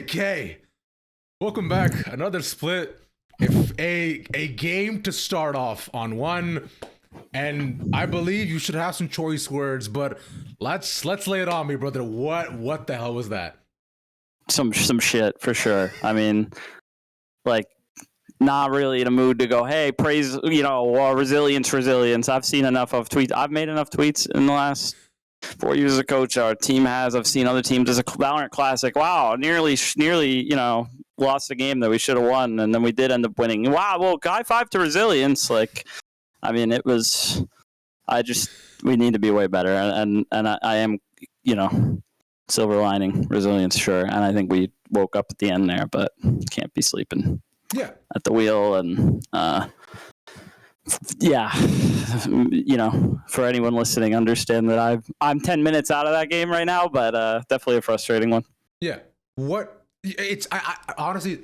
Okay, welcome back. Another split. If a game to start off on one, and I believe you should have some choice words, but let's lay it on me, brother. What the hell was that? Some shit for sure. I mean, like, not really in a mood to go, hey, praise, resilience. I've seen enough of tweets. I've made enough tweets in the last 4 years as a coach. Our team has. I've seen other teams as a Valorant Classic. Wow, nearly, lost a game that we should have won, and then we did end up winning. Wow, well, high five to resilience. Like, I mean, it was. We need to be way better, and I am, silver lining resilience, sure. And I think we woke up at the end there, but can't be sleeping. Yeah. At the wheel, and for anyone listening, understand that I'm 10 minutes out of that game right now, but definitely a frustrating one. Yeah. I honestly,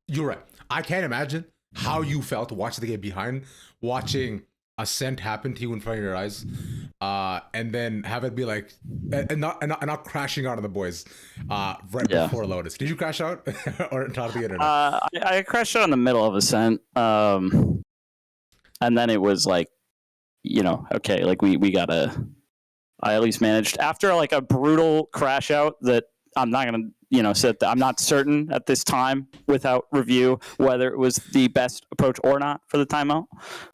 you're right. I can't imagine how you felt watching the game behind, watching Ascent happen to you in front of your eyes, and then have it be like, and not crashing out on the boys before Lotus. Did you crash out or on top of the internet? I crashed out in the middle of Ascent, and then it was like, okay, like we gotta. I at least managed after like a brutal crash out that I'm not gonna. I'm not certain at this time without review whether it was the best approach or not for the timeout.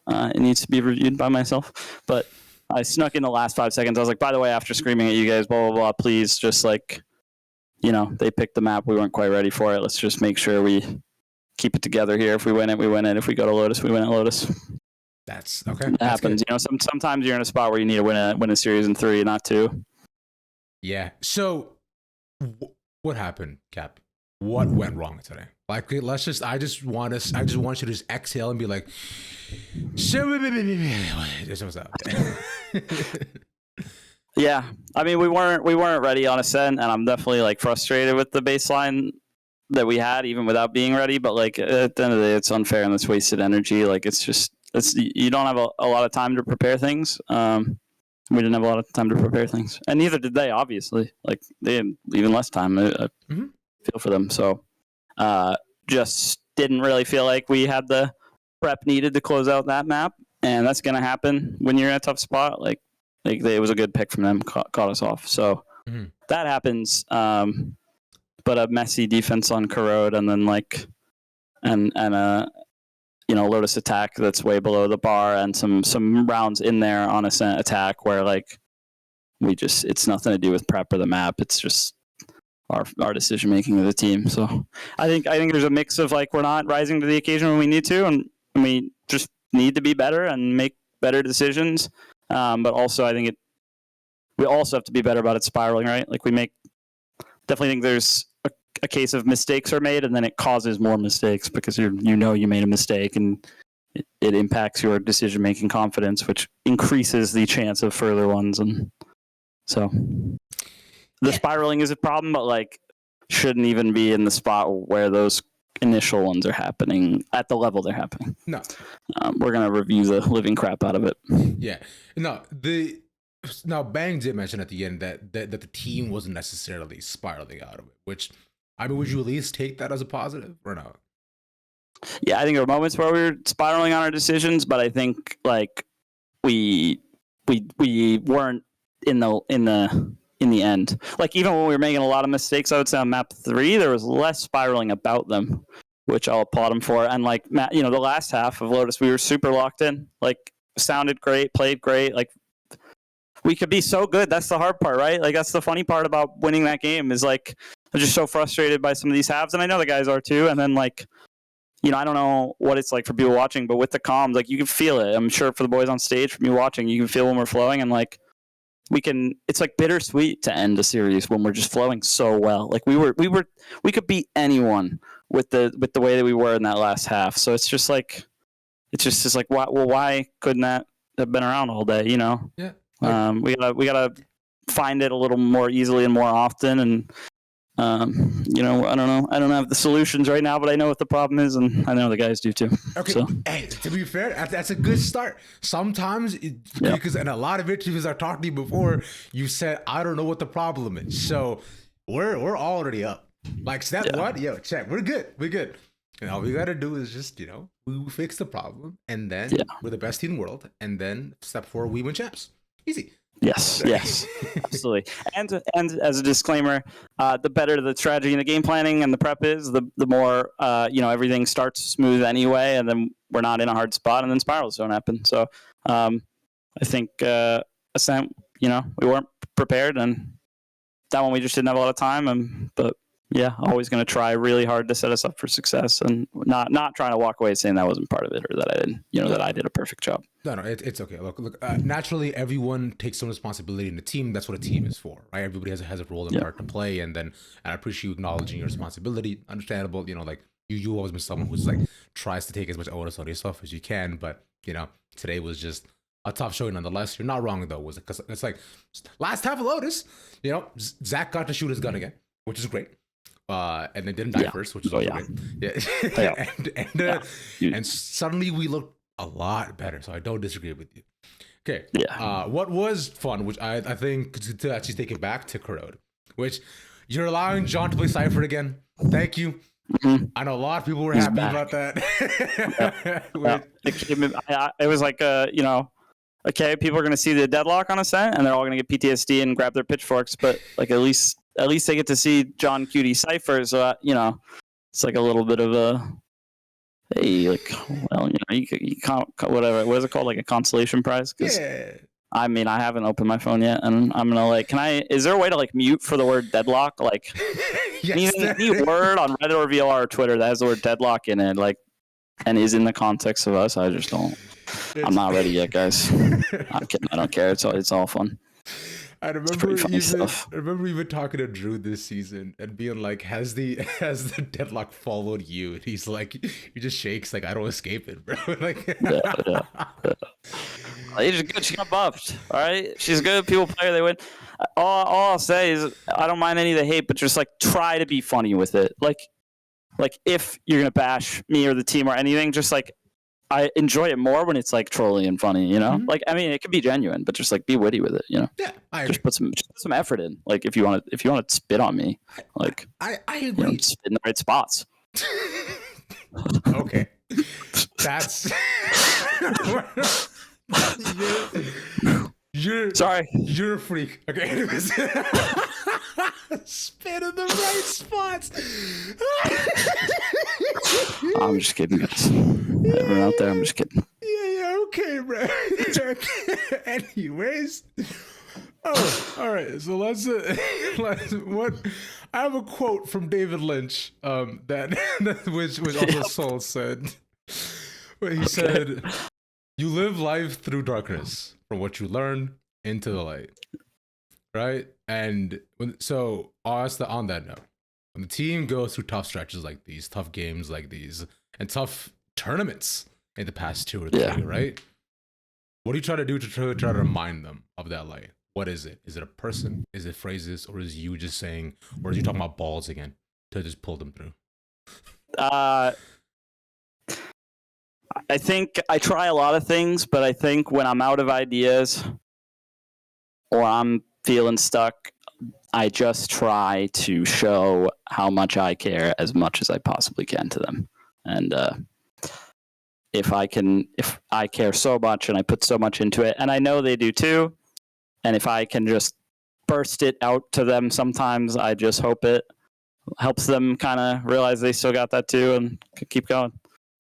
It needs to be reviewed by myself. But I snuck in the last 5 seconds. I was like, by the way, after screaming at you guys, blah, blah, blah, please just they picked the map. We weren't quite ready for it. Let's just make sure we keep it together here. If we win it, we win it. If we go to Lotus, we win at Lotus. That's okay. It happens. Sometimes you're in a spot where you need to win a series in 3, not 2. Yeah. So what happened, Cap? What went wrong today? Like, I just want you to just exhale and be like, what's up? Yeah, I mean, we weren't ready on Ascent, and I'm definitely frustrated with the baseline that we had, even without being ready. But at the end of the day, it's unfair and it's wasted energy. You don't have a lot of time to prepare things. We didn't have a lot of time to prepare things, and neither did they. Obviously, they had even less time. I feel for them. So, just didn't really feel like we had the prep needed to close out that map, and that's going to happen when you're in a tough spot. It was a good pick from them, caught us off. So that happens. But a messy defense on Corrode, and then Lotus attack that's way below the bar, and some rounds in there on Ascent attack where it's nothing to do with prep or the map. It's just our decision making of the team. So I think there's a mix of we're not rising to the occasion when we need to, and we just need to be better and make better decisions. But also I think we also have to be better about it spiraling, right? Definitely think there's a case of mistakes are made, and then it causes more mistakes because you made a mistake, and it impacts your decision-making confidence, which increases the chance of further ones. And so the spiraling is a problem, but shouldn't even be in the spot where those initial ones are happening at the level they're happening. No. We're going to review the living crap out of it. Yeah. Now, Bang did mention at the end that the team wasn't necessarily spiraling out of it, which, I mean, would you at least take that as a positive or not? Yeah, I think there were moments where we were spiraling on our decisions, but I think we weren't in the end. Even when we were making a lot of mistakes, I would say on map 3, there was less spiraling about them, which I'll applaud him for. And the last half of Lotus, we were super locked in. Sounded great, played great. We could be so good. That's the hard part, right? That's the funny part about winning that game is I'm just so frustrated by some of these halves, and I know the guys are too. And then I don't know what it's like for people watching, but with the comms, you can feel it. I'm sure for the boys on stage, from you watching, you can feel when we're flowing, and it's bittersweet to end a series when we're just flowing so well. We could beat anyone with the way that we were in that last half. So it's just why couldn't that have been around all day? Yeah. We gotta find it a little more easily and more often, and I don't know. I don't have the solutions right now, but I know what the problem is, and I know the guys do too. Okay. So. Hey, to be fair, that's a good start. Sometimes, because in a lot of interviews I talked to you before, you said I don't know what the problem is. So we're already up. Like, step what? Yo, check. We're good. We're good. And all we gotta do is just, we fix the problem, and then we're the best team in the world. And then step 4, we win champs. Easy. Yes, absolutely. And as a disclaimer, the better the strategy and the game planning and the prep is, the more everything starts smooth anyway, and then we're not in a hard spot, and then spirals don't happen. So I think Ascent, we weren't prepared, and that one we just didn't have a lot of time. But yeah, always going to try really hard to set us up for success, and not trying to walk away saying that wasn't part of it or that I didn't, that I did a perfect job. No, it's okay. Look. Naturally, everyone takes some responsibility in the team. That's what a team is for, right? Everybody has a role and part to play, and I appreciate you acknowledging your responsibility. Understandable, like you always been someone who's like tries to take as much onus on yourself as you can, but today was just a tough showing nonetheless. You're not wrong though, was it? Because it's like last half of Lotus, Zach got to shoot his gun again, which is great. And they didn't die first, which is also great. And suddenly we looked a lot better. So I don't disagree with you. Okay. Yeah. What was fun, which I think to actually take it back to Corrode, which you're allowing John to play Cypher again. Thank you. Mm-hmm. I know a lot of people were happy about that. It was like okay, people are going to see the deadlock on Ascent, and they're all going to get PTSD and grab their pitchforks. But like at least they get to see John Cutie Cypher, so it's like a little bit of a hey, like, well, you can't, whatever. What is it called? Like a consolation prize? Yeah. I mean, I haven't opened my phone yet, and I'm gonna is there a way to mute for the word deadlock? Like, yes, any word on Reddit or VLR or Twitter that has the word deadlock in it, and is in the context of us? I just don't. I'm not ready yet, guys. I'm kidding. I don't care. It's all fun. I remember even talking to Drew this season and being like, has the deadlock followed you? And he's like, he just shakes like, I don't escape it, bro. Yeah. She's good. She got buffed. All right, she's good. People play her, they win. All I'll say is I don't mind any of the hate, but just try to be funny with it. Like if you're gonna bash me or the team or anything, just I enjoy it more when it's trolly and funny, Mm-hmm. I mean, it could be genuine, but just be witty with it, Yeah, I agree. Just put some effort in. If you want to spit on me, I agree. Spit in the right spots. Okay, that's you're sorry. You're a freak. Okay, anyways. Spit in the right spots. I'm just kidding, guys. Everyone out there, I'm just kidding. Yeah, okay, bro. Anyways, all right. So let's what I have a quote from David Lynch, which also Soul said, where he said, "You live life through darkness, from what you learn into the light." Right? And on that note, when the team goes through tough stretches like these, tough games like these, and tough tournaments in the past 2 or 3, right? What do you try to do to try to remind them of that light? What is it? Is it a person? Is it phrases? Or is you just saying, or is you talking about balls again to just pull them through? I think I try a lot of things, but I think when I'm out of ideas or I'm feeling stuck, I just try to show how much I care as much as I possibly can to them. And if I care so much and I put so much into it, and I know they do too, and if I can just burst it out to them sometimes, I just hope it helps them kind of realize they still got that too and keep going.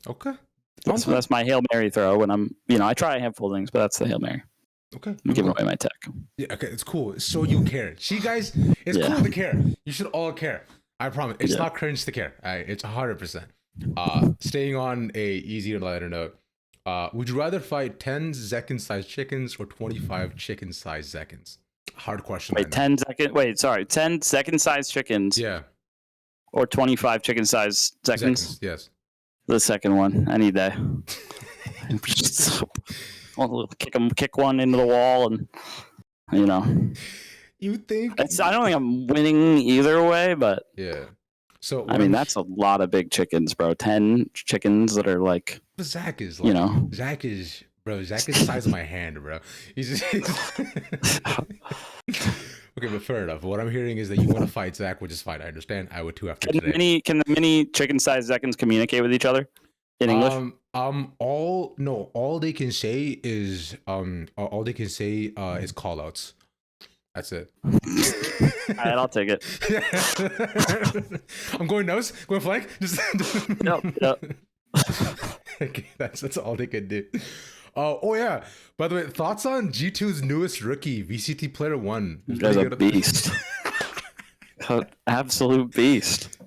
Okay. That's my Hail Mary throw when I'm, I try a handful of things, but that's the Hail Mary. Okay. I'm giving away my tech. Yeah, okay, it's cool. So you care. See, guys, it's cool to care. You should all care. I promise. It's not cringe to care. It's 100%. Staying on a easier, lighter note, would you rather fight 10 Zekin-sized chickens or 25 chicken-sized Zekins? Hard question. Wait, 10 Zekin-sized chickens. Yeah. Or 25 chicken-sized Zekins? Yes. The second one, any day. Kick one into the wall, and You think? I don't think I'm winning either way, but yeah. So I mean, that's a lot of big chickens, bro. 10 chickens that are But Zach is Zach is the size of my hand, bro. He's Okay, but fair enough. What I'm hearing is that you want to fight Zach, which is fine. I understand. I would too after today. Can the mini chicken-sized Zekins communicate with each other in English? All they can say is call outs. That's it. All right, I'll take it. I'm going nose, going flank. Just Yep. Okay, that's all they can do. Oh yeah. By the way, thoughts on G2's newest rookie, VCT Player 1? He's a beast. Absolute beast.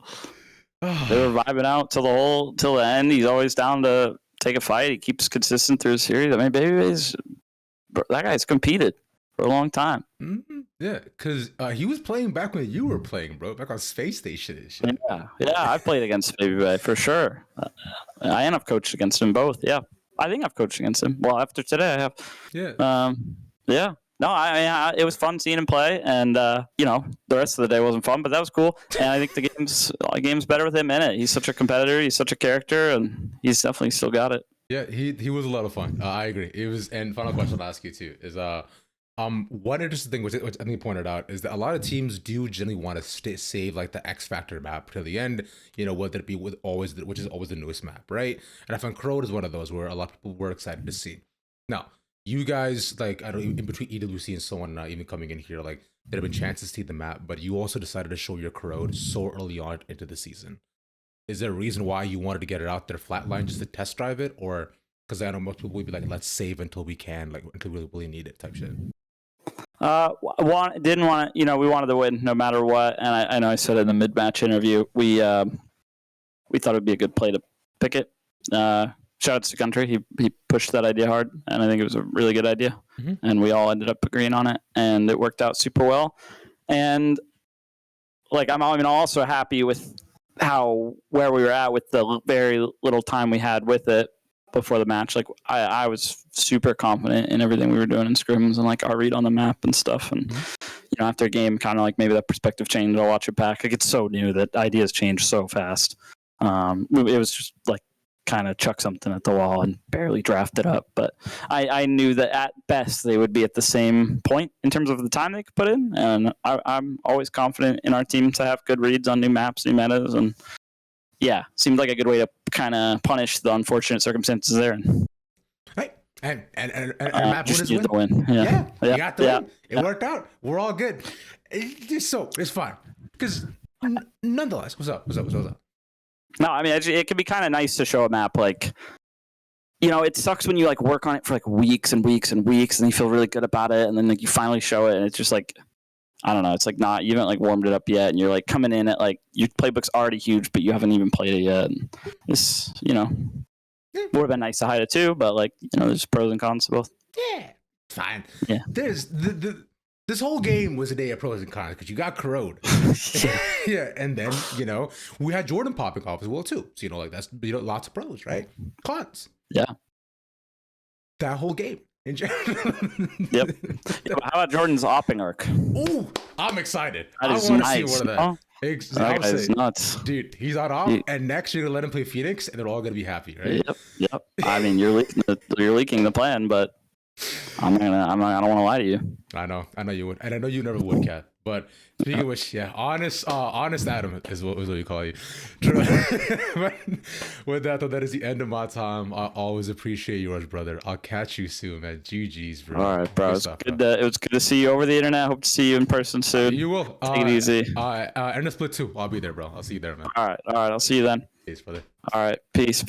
They were vibing out till the end. He's always down to take a fight. He keeps consistent through the series. I mean, that guy's competed for a long time. Mm-hmm. Yeah, because he was playing back when you were playing, bro, back on Space Station and shit. Yeah, I've played against babybay for sure. I've coached against him both. Yeah, I think I've coached against him. Well, after today, I have. Yeah. Yeah. No, it was fun seeing him play, and the rest of the day wasn't fun, but that was cool. And I think the game's better with him in it. He's such a competitor. He's such a character, and he's definitely still got it. Yeah, he was a lot of fun. I agree. It was. And final question I'll ask you too is one interesting thing which I think you pointed out is that a lot of teams do generally want to save like the X Factor map to the end, whether it be which is always the newest map, right? And I find Corrode is one of those where a lot of people were excited to see. Now, you guys, like, I don't know, in between EWC and so on, even coming in here, like, there have been chances to see the map, but you also decided to show your Corrode so early on into the season. Is there a reason why you wanted to get it out there flatline just to test drive it? Or because I know most people would be like, let's save until we can, like, until we really need it type shit? Didn't want to, we wanted to win no matter what. And I know I said in the mid-match interview, we thought it'd be a good play to pick it. Shout out to Country. He pushed that idea hard, and I think it was a really good idea. Mm-hmm. And we all ended up agreeing on it, and it worked out super well. And like I'm also happy with where we were at with the very little time we had with it before the match. Like I was super confident in everything we were doing in scrims and like our read on the map and stuff. And after a game, kind of like maybe that perspective changed. I'll watch it back. Like it's so new that ideas change so fast. It was just like kind of chuck something at the wall and barely draft it up. But I knew that at best they would be at the same point in terms of the time they could put in. And I'm always confident in our team to have good reads on new maps, new metas. And yeah, seemed like a good way to kind of punish the unfortunate circumstances there. Right. And map just win is win. Yeah. You got the win. It worked out. We're all good. It's fine. Because nonetheless, what's up? No, I mean, it can be kind of nice to show a map like, it sucks when you like work on it for like weeks and weeks and weeks and you feel really good about it. And then like you finally show it and it's just like, I don't know. It's like you haven't like warmed it up yet. And you're like coming in at like your playbook's already huge, but you haven't even played it yet. And this, would have been nice to hide it too, but like, there's pros and cons to both. Yeah. Fine. Yeah. There's this whole game was a day of pros and cons because you got Corrode. Yeah, and then, we had Jordan popping off as well too. So, like that's, lots of pros, right? Cons. Yeah. That whole game. In Yep. Yeah, how about Jordan's opping arc? Ooh, I'm excited. I want to see one of that. Oh, that guy's nuts. Dude, he's on off, and next you're going to let him play Phoenix, and they're all going to be happy, right? Yep. I mean, you're leaking the plan, but I don't want to lie to you. I know you would, and I know you never would, Kat. But speaking of which, yeah, honest Adam is what we call you. But with that, though, that is the end of my time. I always appreciate yours, brother. I'll catch you soon, man. GG's, bro. All right, bro. It was good to see you over the internet. Hope to see you in person soon. You will. Take it easy. And the split too. I'll be there, bro. I'll see you there, man. All right. I'll see you then. Peace, brother. All right. Peace.